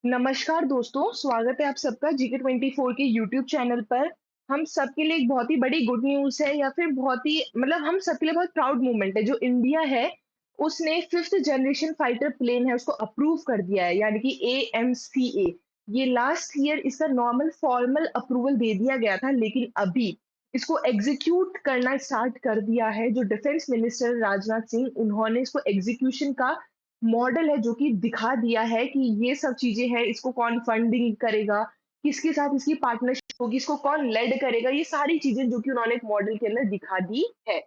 नमस्कार दोस्तों, स्वागत है आप सबका GK24 के यूट्यूब चैनल पर। हम सबके लिए एक बहुत ही बड़ी गुड न्यूज़ है या फिर बहुत ही हम सबके लिए बहुत प्राउड मोमेंट है। जो इंडिया है, उसने 5th जनरेशन फाइटर प्लेन है, उसको अप्रूव कर दिया है, यानी कि AMCA। ये लास्ट ईयर इसका नॉर्मल फॉर्मल अप्रूवल दे दिया गया था, लेकिन अभी इसको एग्ज़ीक्यूट करना स्टार्ट कर दिया है। जो डिफेंस मिनिस्टर राजनाथ सिंह, उन्होंने इसको एग्ज़ीक्यूशन का मॉडल है जो कि दिखा दिया है कि ये सब चीज़ें हैं, इसको कौन फंडिंग करेगा, किसके साथ इसकी पार्टनरशिप होगी, इसको कौन लीड करेगा, ये सारी चीज़ें जो कि उन्होंने एक मॉडल के अंदर दिखा दी है।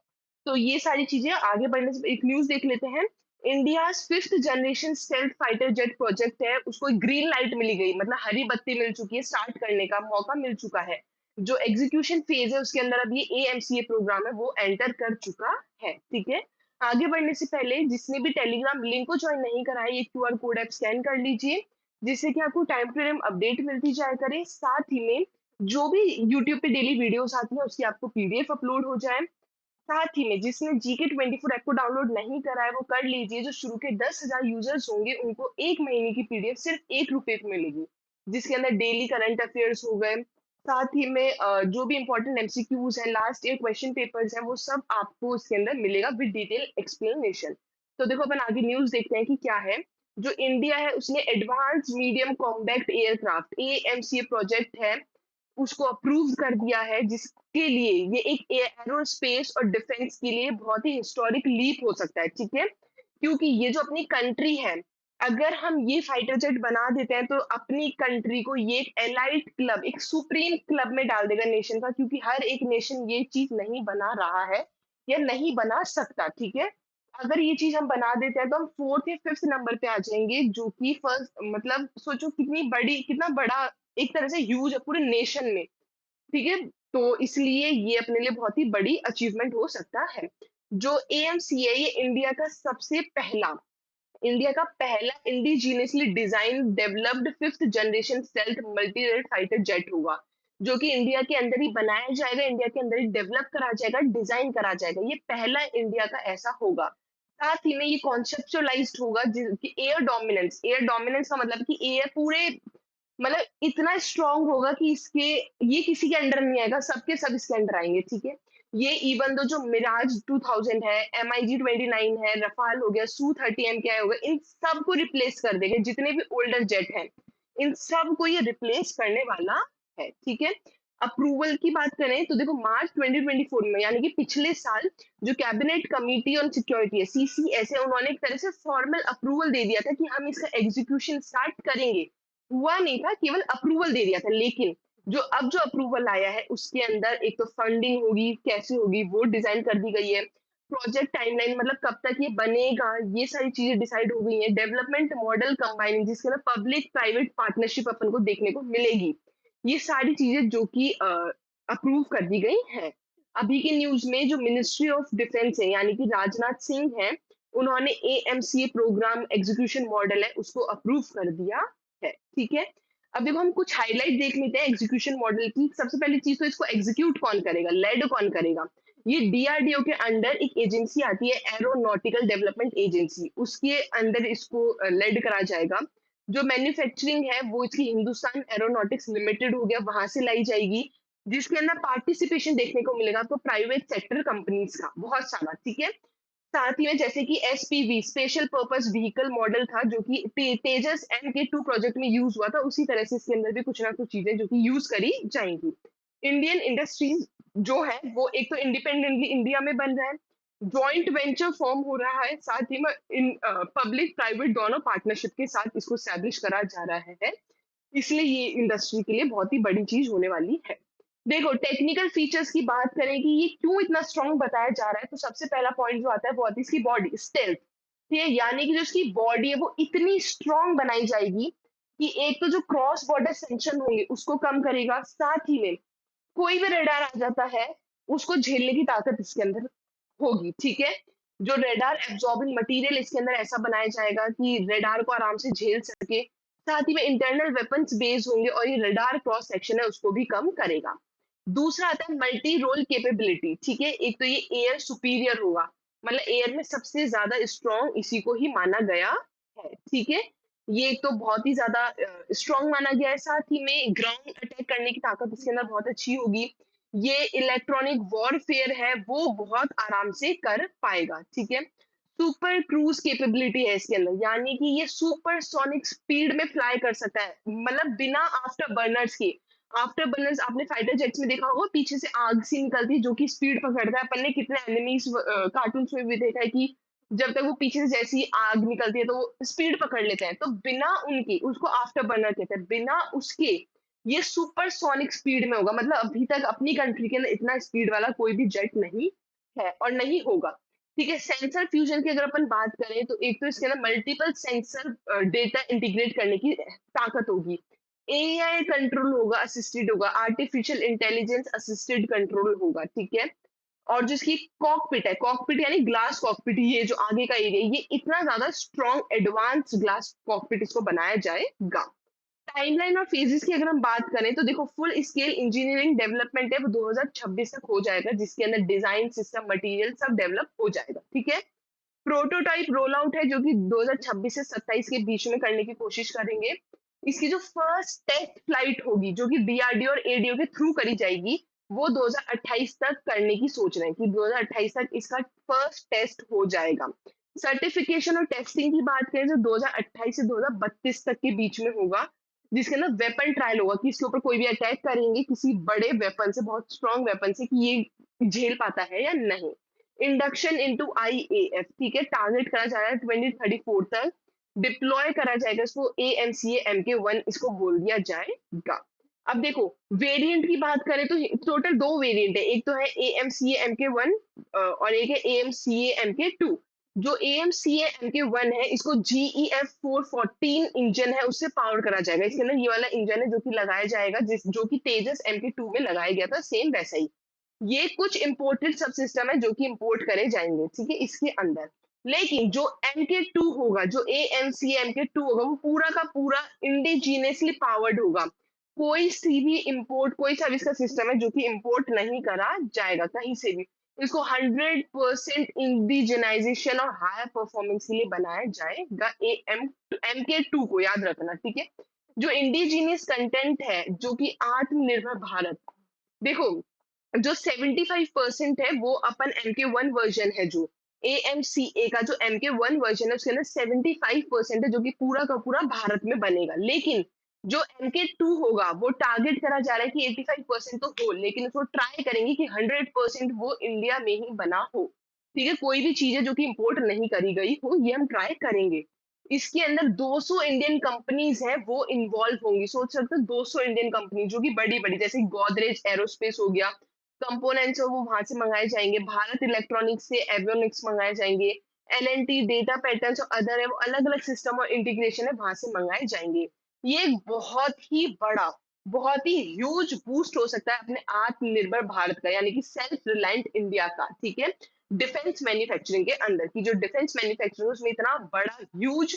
तो ये सारी चीज़ें आगे बढ़ने से एक न्यूज़ देख लेते हैं। India's 5th generation stealth fighter jet project है, उसको एक ग्रीन लाइट मिली गई, मतलब हरी बत्ती मिल चुकी है, स्टार्ट करने का मौका मिल चुका है। जो एग्जीक्यूशन फेज़ है उसके अंदर अब ये AMCA प्रोग्राम है वो एंटर कर चुका है, ठीक है? आगे बढ़ने से पहले जिसने भी टेलीग्राम लिंक को ज्वाइन नहीं करा है, ये क्यूआर कोड आप स्कैन कर लीजिए, जिससे कि आपको टाइम टू टाइम अपडेट मिलती जाया करे। साथ ही में जो भी यूट्यूब पे डेली वीडियोस आती हैं, उसकी आपको पीडीएफ अपलोड हो जाए। साथ ही में जिसने GK24 ऐप को डाउनलोड नहीं करा है, वो कर लीजिए। जो शुरू के 10,000 यूजर्स होंगे, उनको 1 महीने की पीडीएफ सिर्फ ₹1 को मिलेगी, जिसके अंदर डेली करंट अफेयर्स हो गए, साथ ही में जो भी इम्पोर्टेंट एमसीक्यूज हैं, लास्ट ईयर क्वेश्चन पेपर्स हैं, वो सब आपको इसके अंदर मिलेगा विद डिटेल एक्सप्लेनेशन। तो देखो अपन आगे न्यूज़ देखते हैं कि क्या है। जो इंडिया है, उसने advance medium combat aircraft AMCA project है, उसको अप्रूव कर दिया है, जिसके लिए ये एक एरोस्पेस और डिफेंस के लिए बहुत ही हिस्टोरिक लीप हो सकता है, ठीक है? क्योंकि ये जो अपनी कंट्री है, अगर हम ये फाइटर जेट बना देते हैं, तो अपनी कंट्री को ये एक एलाइट क्लब, एक सुप्रीम क्लब में डाल देगा नेशन का, क्योंकि हर एक नेशन ये चीज़ नहीं बना रहा है या नहीं बना सकता, ठीक है? अगर ये चीज़ हम बना देते हैं, तो हम 4th या 5th नंबर पे आ जाएँगे, जो कि फर्स्ट मतलब सोचो कितना बड़ा एक तरह से ह्यूज है पूरे नेशन में, ठीक है? तो इसलिए ये अपने लिए बहुत ही बड़ी अचीवमेंट हो सकता है। जो एएमसी है, ये इंडिया का पहला indigenously design developed 5th generation stealth multi rate fighter jet होगा, जो कि इंडिया के अंदर ही बनाया जाएगा, इंडिया के अंदर ही डेवलप करा जाएगा, डिजाइन करा जाएगा। ये पहला इंडिया का ऐसा होगा। साथ ही में ये कॉन्सेप्चुअलाइज्ड होगा कि एयर डोमिनेंस का मतलब कि एयर पूरे मतलब इतना स्ट्रांग होगा कि इसके ये किसी के अंडर नहीं आएगा, सबके सब इसके अंडर आएँगे, ठीक है? ये इवन दो जो मिराज 2000 है, MiG 29 है, रफाल हो गया, सू 30 MKI हो गया, इन सबको रिप्लेस कर देंगे, जितने भी ओल्डर जेट हैं, इन सबको ये रिप्लेस करने वाला है, ठीक है? अप्रूवल की बात करें तो देखो मार्च 2024 में, यानी कि पिछले साल, जो कैबिनेट कमिटी ऑन सिक्योरिटी है, CCS है, उन्होंने एक तरह से फॉर्मल अप्रूवल दे दिया था कि हम इसका एग्जीक्यूशन स्टार्ट करेंगे। हुआ नहीं था, केवल अप्रूवल दे दिया था। लेकिन जो अप्रूवल आया है, उसके अंदर एक तो फंडिंग होगी, कैसे होगी वो डिजाइन कर दी गई है। प्रोजेक्ट टाइमलाइन मतलब कब तक ये बनेगा, ये सारी चीजें डिसाइड हो गई हैं। डेवलपमेंट मॉडल कंबाइनिंग, जिसके अंदर पब्लिक प्राइवेट पार्टनरशिप अपन को देखने को मिलेगी। ये सारी चीजें जो कि अप्रूव कर दी गई हैं। अभी की न्यूज में जो मिनिस्ट्री ऑफ डिफेंस है, यानी कि राजनाथ सिंह है, उन्होंने AMCA प्रोग्राम एग्जीक्यूशन मॉडल है, उसको अप्रूव कर दिया है, ठीक है? अब देखो हम कुछ हाइलाइट देख लेते हैं एग्जीक्यूशन मॉडल की। सबसे पहली चीज़ तो इसको एग्जीक्यूट कौन करेगा, लीड कौन करेगा? ये DRDO के अंडर एक एजेंसी आती है, एरोनॉटिकल डेवलपमेंट एजेंसी, उसके अंदर इसको लीड करा जाएगा। जो मैन्युफैक्चरिंग है वो इसकी हिंदुस्तान एरोनॉटिक्स लिमिटेड हो गया, वहां से लाई जाएगी, जिसके अंदर पार्टिसिपेशन देखने को मिलेगा आपको प्राइवेट सेक्टर कंपनीज का बहुत सारा, ठीक है? साथ ही में जैसे कि SPV special purpose vehicle model था, जो कि तेजस MK2 प्रोजेक्ट में यूज हुआ था, उसी तरह से इसके अंदर भी कुछ ना कुछ चीजें जो कि यूज करी जाएंगी। इंडियन इंडस्ट्रीज जो है वो एक तो इंडिपेंडेंटली इंडिया में बन रहा है, जॉइंट वेंचर फॉर्म हो रहा है, साथ ही में इन पब्लिक प्राइवेट दोनों पार्टनरशिप के साथ इसको स्टैब्लिश करा जा रहा है। इसलिए ये इंडस्ट्री के लिए बहुत ही बड़ी चीज होने वाली है। देखो टेक्निकल फीचर्स की बात करें कि ये क्यों इतना स्ट्रांग बताया जा रहा है, तो सबसे पहला पॉइंट जो आता है वो आती है इसकी बॉडी स्टेल्थ, ठीक है? यानी कि जो इसकी बॉडी है वो इतनी स्ट्रांग बनाई जाएगी कि एक तो जो क्रॉस बॉर्डर सेंशन होंगे उसको कम करेगा, साथ ही में कोई भी रडार आ जाता है, उसको झेलने की ताकत इसके अंदर होगी, ठीक है? जो रडार एब्जॉर्बिंग मटेरियल इसके अंदर ऐसा बनाया जाएगा कि रडार को आराम से झेल सके। साथ ही में इंटरनल वेपन्स बेस्ड होंगे और ये रडार क्रॉस सेक्शन है उसको भी कम करेगा। दूसरा आता है मल्टी रोल कैपेबिलिटी, ठीक है? एक तो ये एयर सुपीरियर होगा, मतलब एयर में सबसे ज्यादा स्ट्रॉन्ग इसी को ही माना गया है, ठीक है? ये एक तो बहुत ही ज़्यादा स्ट्रॉन्ग माना गया है, साथ ही में ग्राउंड अटैक करने की ताकत इसके अंदर बहुत अच्छी होगी। ये इलेक्ट्रॉनिक वॉरफेयर है, वो बहुत आराम से कर पाएगा, ठीक है? सुपर क्रूज़ कैपेबिलिटी है इसके अंदर, यानी कि ये सुपरसोनिक स्पीड में फ्लाई कर सकता है, मतलब बिना आफ्टर बर्नर्स के। आफ्टर बर्नर्स आपने फाइटर जेट्स में देखा होगा, पीछे से आग सी निकलती है जो कि स्पीड पकड़ता है। अपन ने कितने एनिमीज़ कार्टून्स में भी देखा है कि जब तक वो पीछे से जैसे ही आग निकलती है तो वो स्पीड पकड़ लेते हैं, तो बिना उनकी उसको आफ्टर बर्नर कहते हैं, बिना उसके ये सुपरसोनिक स्पीड में होगा। मतलब अभी तक अपनी कंट्री के अंदर इतना स्पीड वाला कोई भी जेट नहीं है और नहीं होगा। ठीक है, सेंसर फ्यूजन की अगर अपन बात करें तो एक तो इसके अंदर मल्टीपल सेंसर डेटा इंटीग्रेट करने की ताकत होगी। एआई कंट्रोल होगा, असिस्टेड होगा, आर्टिफिशियल इंटेलिजेंस असिस्टेड कंट्रोल होगा, ठीक है। और जो इसकी कॉकपिट है, कॉकपिट यानी ग्लास कॉकपिट, ये जो आगे का एरिया, ये इतना ज्यादा स्ट्रॉन्ग एडवांस ग्लास कॉकपिट इसको बनाया जाएगा। टाइमलाइन और फेजेस की अगर हम बात करें तो देखो, फुल स्केल इंजीनियरिंग डेवलपमेंट है वो 2026 तक हो जाएगा, जिसके अंदर डिजाइन, सिस्टम, मटेरियल सब डेवलप हो जाएगा, ठीक है। प्रोटोटाइप रोल आउट है जो कि 2026 से 27 के बीच में करने की कोशिश करेंगे। इसकी जो फर्स्ट टेस्ट फ्लाइट होगी जो कि डीआरडीओ और एडीओ के थ्रू करी जाएगी, वो 2028 तक करने की सोच रहे हैं कि 2028 तक इसका फर्स्ट टेस्ट हो जाएगा। सर्टिफिकेशन और टेस्टिंग की बात करें तो 2028 से 2032 तक के बीच में होगा, जिसके अंदर वेपन ट्रायल होगा कि इसके ऊपर कोई भी अटैक करेंगे किसी बड़े वेपन से, बहुत स्ट्रॉन्ग वेपन से, कि ये झेल पाता है या नहीं। इंडक्शन इनटू आईएएफ, ठीक है, टारगेट करा जा रहा है 2034 तक। डिप्लॉय करा जाएगा इसको, एएमसीए एमके 1 इसको बोल दिया जाएगा। अब देखो, वेरिएंट की बात करें तो टोटल दो वेरिएंट है, एक तो है एएमसीए एमके 1 और एक है एएमसीए एमके 2। जो एएमसीए एमके 1 है, इसको GEF 414 इंजन है उससे पावर करा जाएगा। इसके अंदर ये वाला इंजन है जो कि लगाया जाएगा, जिस जो कि तेजस एमके 2 में लगाया गया था, सेम वैसा ही। ये कुछ इंपोर्टेड सब सिस्टम है जो कि इंपोर्ट करे जाएंगे, ठीक है, इसके अंदर। लेकिन जो MK2 होगा, जो AMC MK2 होगा, वो पूरा का पूरा इंडिजीनियसली पावर्ड होगा। कोई सी भी इंपोर्ट, कोई सा भी इसका सिस्टम है जो कि इंपोर्ट नहीं करा जाएगा कहीं से भी। इसको 100% इंडिजिनाइजेशन और हायर परफॉर्मेंस के लिए बनाया जाएगा। MK2 को याद रखना, ठीक है। जो इंडिजीनियस कंटेंट है, जो कि आत्मनिर्भर भारत, देखो, जो 75% है वो अपन MK 1 वर्जन है, जो AMCA का जो MK 1 वर्जन है उसके अंदर 75% है जो कि पूरा का पूरा भारत में बनेगा। लेकिन जो MK 2 होगा वो टारगेट करा जा रहा है कि 85% तो हो, लेकिन उसको ट्राई करेंगे कि 100% वो इंडिया में ही बना हो। ठीक है, कोई भी चीज है जो कि इंपोर्ट नहीं करी गई हो, ये हम ट्राई करेंगे। इसके अंदर 200 इंडियन कंपनीज हैं वो इन्वॉल्व होंगी। सोच सकते हो, 200 इंडियन कंपनी जो कि बड़ी बड़ी, जैसे गोदरेज एरोस्पेस हो गया, कंपोनेंट्स है वो वहां से मंगाए जाएंगे। भारत इलेक्ट्रॉनिक्स से एवियोनिक्स मंगाए जाएंगे। L&T डेटा पैटर्न्स और अदर है वो अलग अलग सिस्टम और इंटीग्रेशन है वहां से मंगाए जाएंगे। ये एक बहुत ही बड़ा, बहुत ही ह्यूज बूस्ट हो सकता है अपने आत्मनिर्भर भारत का, यानी कि सेल्फ रिलायंट इंडिया का, ठीक है। डिफेंस मैन्युफैक्चरिंग के अंदर की जो डिफेंस मैन्युफैक्चरिंग उसमें इतना बड़ा ह्यूज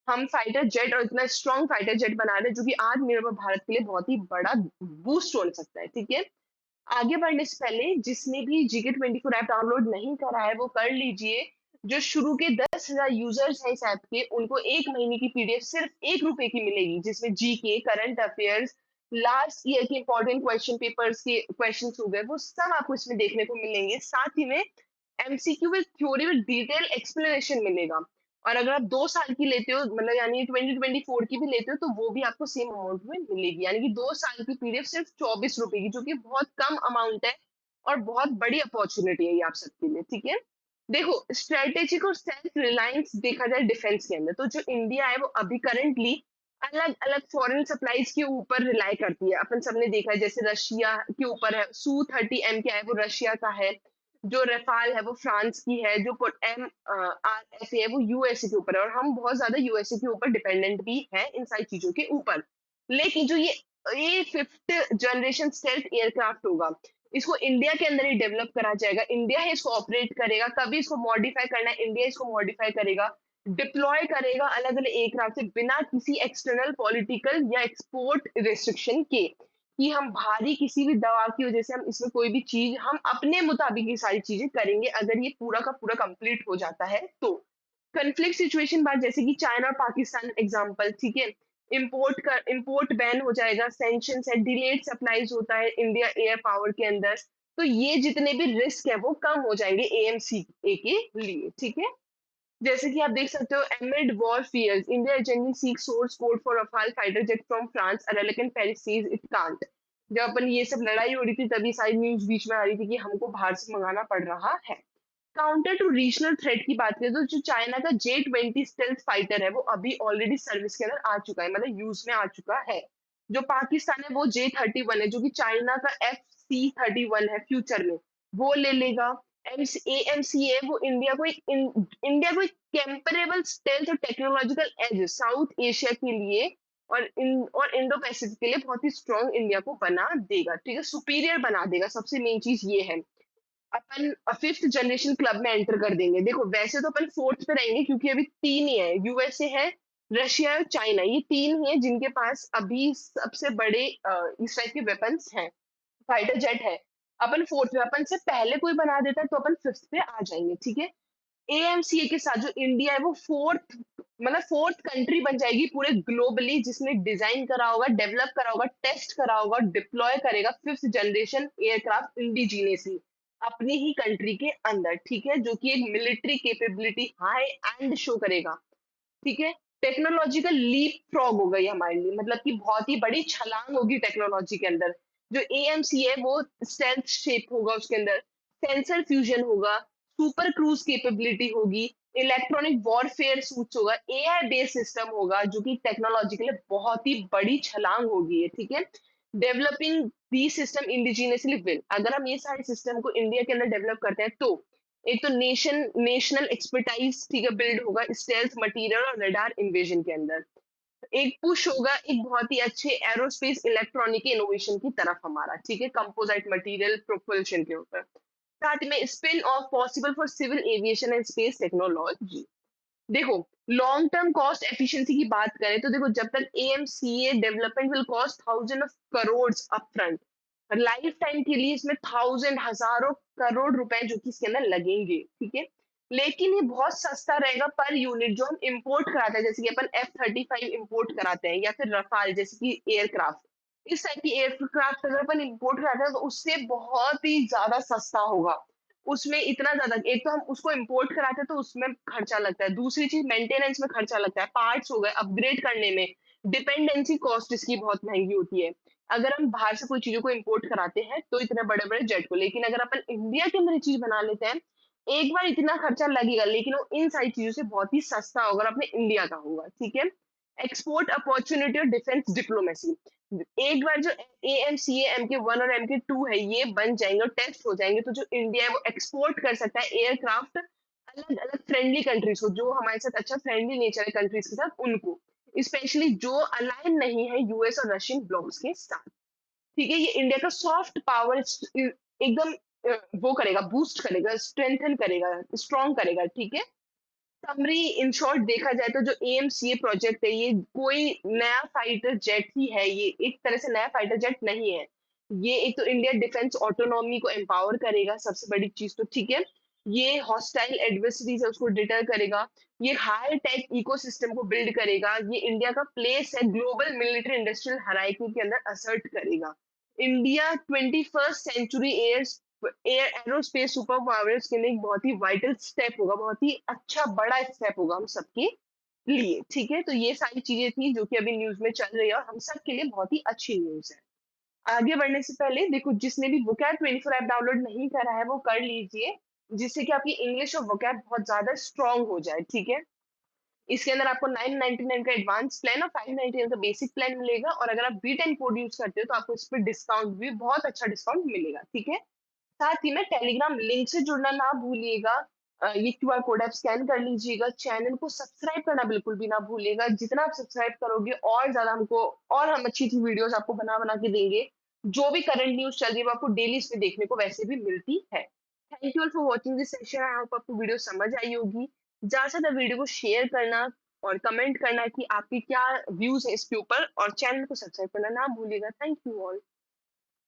हम फाइटर जेट और इतना स्ट्रॉन्ग फाइटर जेट बना रहे हैं जो कि आत्मनिर्भर भारत के लिए बहुत ही बड़ा बूस्ट हो सकता है, ठीक है। आगे बढ़ने से पहले जिसने भी GK24 ऐप डाउनलोड नहीं करा है वो कर लीजिए। जो शुरू के 10,000 यूजर्स हैं इस ऐप के, उनको 1 महीने की पीडीएफ सिर्फ ₹1 की मिलेगी, जिसमें GK, current affairs, last year के इंपॉर्टेंट क्वेश्चन पेपर्स के क्वेश्चन हो गए, वो सब आपको इसमें देखने को मिलेंगे। साथ ही में MCQ with theory with detail explanation मिलेगा। और अगर आप 2 साल की लेते हो, मतलब यानी 2024 की भी लेते हो, तो वो भी आपको सेम अमाउंट में मिलेगी, यानी कि 2 साल की पीडीएफ सिर्फ ₹24 की, जो कि बहुत कम अमाउंट है और बहुत बड़ी अपॉर्चुनिटी है ये आप सबके लिए, ठीक है। देखो, स्ट्रेटेजिक और सेल्फ रिलायंस देखा जाए डिफेंस के अंदर, तो जो इंडिया है वो अभी करंटली अलग अलग फॉरेन सप्लाईज के ऊपर रिलाई करती है। अपन सबने देखा है, जैसे रशिया के ऊपर है, Su-30M क्या है वो रशिया का है, जो रफाल है वो फ्रांस की है, जो MRSA है वो यूएसए के ऊपर है, और हम बहुत ज्यादा यूएसए के ऊपर डिपेंडेंट भी है इन सारी चीजों के ऊपर। लेकिन जो ये 5th जनरेशन स्टेल्थ एयरक्राफ्ट होगा, इसको इंडिया के अंदर ही डेवलप करा जाएगा। इंडिया ही इसको ऑपरेट करेगा, कभी इसको मॉडिफाई करना है इंडिया इसको मॉडिफाई करेगा, डिप्लॉय करेगा अलग अलग एयरक्राफ्ट से, बिना किसी एक्सटर्नल पॉलिटिकल या एक्सपोर्ट रिस्ट्रिक्शन के, कि हम भारी किसी भी दवा की वजह से हम इसमें कोई भी चीज, हम अपने मुताबिक ये सारी चीजें करेंगे अगर ये पूरा का पूरा कंप्लीट हो जाता है तो। कन्फ्लिक्ट सिचुएशन बात, जैसे कि चाइना और पाकिस्तान एग्जांपल, ठीक है। इंपोर्ट बैन हो जाएगा, सैंक्शंस है, डिलेड सप्लाईज होता है इंडिया एयर पावर के अंदर। तो ये जितने भी रिस्क है वो कम हो जाएंगे एएमसी ए के लिए, ठीक है। जैसे कि आप देख सकते हो, amid war fears India urgently seeks source code for Rafale fighter jet from France, a reluctant Paris says it can't। जब अपन ये सब लड़ाई हो रही थी तभी सारी न्यूज बीच में आ रही थी कि हमको बाहर से मंगाना पड़ रहा है। काउंटर टू रीजनल थ्रेट की बात करें तो जो चाइना का J-20 स्टेल्थ फाइटर है वो अभी ऑलरेडी सर्विस के अंदर आ चुका है, मतलब यूज में आ चुका है। जो पाकिस्तान है वो J-31 है, जो कि चाइना का FC-31 है फ्यूचर में, वो ले लेगा। AMCA वो इंडिया को एक कंपेरेबल स्टेल्थ और टेक्नोलॉजिकल एज साउथ एशिया के लिए और इंडो पैसिफिक के लिए बहुत ही स्ट्रॉन्ग इंडिया को बना देगा, ठीक है, सुपीरियर बना देगा। सबसे मेन चीज ये है। अपन फिफ्थ जनरेशन क्लब में एंटर कर देंगे। देखो वैसे तो अपन फोर्थ पे रहेंगे क्योंकि अभी तीन ही है, यूएसए है, रशिया और चाइना, ये तीन ही है जिनके पास अभी सबसे बड़े इस टाइप के वेपन्स हैं, फाइटर जेट है। अपन फोर्थ पे, अपन से पहले कोई बना देता है तो अपन फिफ्थ पे आ जाएंगे, ठीक है। एएमसीए के साथ जो इंडिया है वो फोर्थ कंट्री बन जाएगी पूरे ग्लोबली, जिसने डिजाइन करा होगा, डेवलप करा होगा, टेस्ट करा होगा, डिप्लॉय करेगा फिफ्थ जनरेशन एयरक्राफ्ट इंडिजीनियसली अपनी ही कंट्री के अंदर, ठीक है, जो कि एक military capability high and show करेगा, ठीक है। टेक्नोलॉजिकल लीप फ्रॉग होगा ये हमारे लिए, मतलब कि बहुत ही बड़ी छलांग होगी टेक्नोलॉजी के अंदर। जो एएमसी है वो स्टेल्थ शेप होगा, उसके अंदर सेंसर फ्यूजन होगा, सुपर क्रूज कैपेबिलिटी होगी, इलेक्ट्रॉनिक वॉरफेयर सूट्स होगा, एआई बेस्ड सिस्टम होगा, जो कि टेक्नोलॉजी के लिए बहुत ही बड़ी छलांग होगी ये, ठीक है। Developing the system indigenously will, अगर हम ये सारे सिस्टम को इंडिया के अंदर डेवलप करते हैं तो एक तो नेशनल एक्सपर्टाइज, ठीक है, बिल्ड होगा स्टेल्थ मटेरियल और रडार इन्वेजन के अंदर। एक पुश होगा एक बहुत ही अच्छे एरोस्पेस इलेक्ट्रॉनिक इनोवेशन की तरफ हमारा, ठीक है, कंपोजिट मटेरियल प्रोपल्शन के ऊपर। साथ में spin off possible for civil aviation and space technology. देखो लॉन्ग टर्म कॉस्ट एफिशिएंसी की बात करें तो देखो, जब तक AMCA development will cost thousand of crore upfront, life time के लिए इसमें थाउजेंड हजारों करोड़ रुपए जो कि इसके अंदर लगेंगे, ठीक है। लेकिन ये बहुत सस्ता रहेगा पर यूनिट जो हम इंपोर्ट कराते हैं, जैसे कि अपन F-35 इंपोर्ट कराते हैं या फिर रफाल जैसे कि एयरक्राफ्ट, इस टाइप की एयरक्राफ्ट अगर अपन इंपोर्ट कराते हैं तो उससे बहुत ही ज्यादा सस्ता होगा। उसमें इतना ज्यादा, एक तो हम उसको इंपोर्ट कराते हैं तो उसमें खर्चा लगता है, दूसरी चीज मेंटेनेंस में खर्चा लगता है, पार्ट्स हो गए अपग्रेड करने में, डिपेंडेंसी कॉस्ट इसकी बहुत महंगी होती है। अगर हम बाहर से कोई चीजों को इंपोर्ट कराते हैं तो इतने बड़े बड़े जेट को, लेकिन अगर अपन इंडिया के अंदर ये चीज बना लेते हैं, एक बार इतना खर्चा लगेगा लेकिन वो इन सारी चीजों से बहुत ही सस्ता होगा और अपने इंडिया का होगा, ठीक है। एक्सपोर्ट अपॉर्चुनिटी और डिफेंस डिप्लोमेसी, एक बार जो AMCA MK1 और MK2 है ये बन जाएंगे और टेस्ट हो जाएंगे तो जो इंडिया है वो एक्सपोर्ट कर सकता है एयरक्राफ्ट अलग अलग फ्रेंडली कंट्रीज को, जो हमारे साथ अच्छा फ्रेंडली नेचर है कंट्रीज के साथ उनको, स्पेशली जो अलाइन नहीं है यूएस और रशियन ब्लॉक्स के साथ, ठीक है। ये इंडिया का सॉफ्ट पावर एकदम वो करेगा, बूस्ट करेगा, स्ट्रेंथन करेगा, स्ट्रॉन्ग करेगा, ठीक है। समरी इन शॉर्ट देखा जाए तो जो एएमसीए प्रोजेक्ट है ये कोई नया फाइटर जेट ही है, ये एक तरह से नया फाइटर जेट नहीं है। ये एक तो इंडिया डिफेंस ऑटोनॉमी को एम्पावर करेगा, सबसे बड़ी चीज तो, ठीक है। ये हॉस्टाइल एडवर्सरीज है उसको डिटर करेगा, ये हाई टेक इकोसिस्टम को बिल्ड करेगा, ये इंडिया का प्लेस है ग्लोबल मिलिट्री इंडस्ट्रियल हायरार्की के अंदर असर्ट करेगा। India 21st century air aerospace super powers के लिए एक बहुत ही वाइटल स्टेप होगा, बहुत ही अच्छा बड़ा स्टेप होगा हम सबके लिए, ठीक है। तो ये सारी चीजें थी जो कि अभी न्यूज में चल रही है और हम सब के लिए बहुत ही अच्छी न्यूज है। आगे बढ़ने से पहले देखो, जिसने भी वोकैब 24 ऐप डाउनलोड नहीं करा है वो कर लीजिए, जिससे कि आपकी इंग्लिश और वोकैब बहुत ज्यादा स्ट्रांग हो जाए, ठीक है। इसके अंदर आपको 999 का एडवांस प्लान और 599 का बेसिक प्लान मिलेगा, और अगर आप B10 कोड यूज करते हो तो आपको इस पर डिस्काउंट भी, बहुत अच्छा डिस्काउंट मिलेगा, ठीक है। साथ ही में टेलीग्राम लिंक से जुड़ना ना भूलिएगा। ये QR कोड आप स्कैन कर लीजिएगा, चैनल को सब्सक्राइब करना बिल्कुल भी ना भूलिएगा, जितना आप सब्सक्राइब करोगे और ज्यादा हमको, और हम अच्छी अच्छी वीडियोस आपको बना बना के देंगे, जो भी करंट न्यूज चल रही है वो आपको डेली इसमें देखने को वैसे भी मिलती है। Thank you all for watching this session, I hope आपको वीडियो समझ आई होगी। ज्यादा से ज्यादा वीडियो को शेयर करना और कमेंट करना कि आपके क्या व्यूज है इसके ऊपर, और चैनल को सब्सक्राइब करना ना भूलिएगा। Thank you all.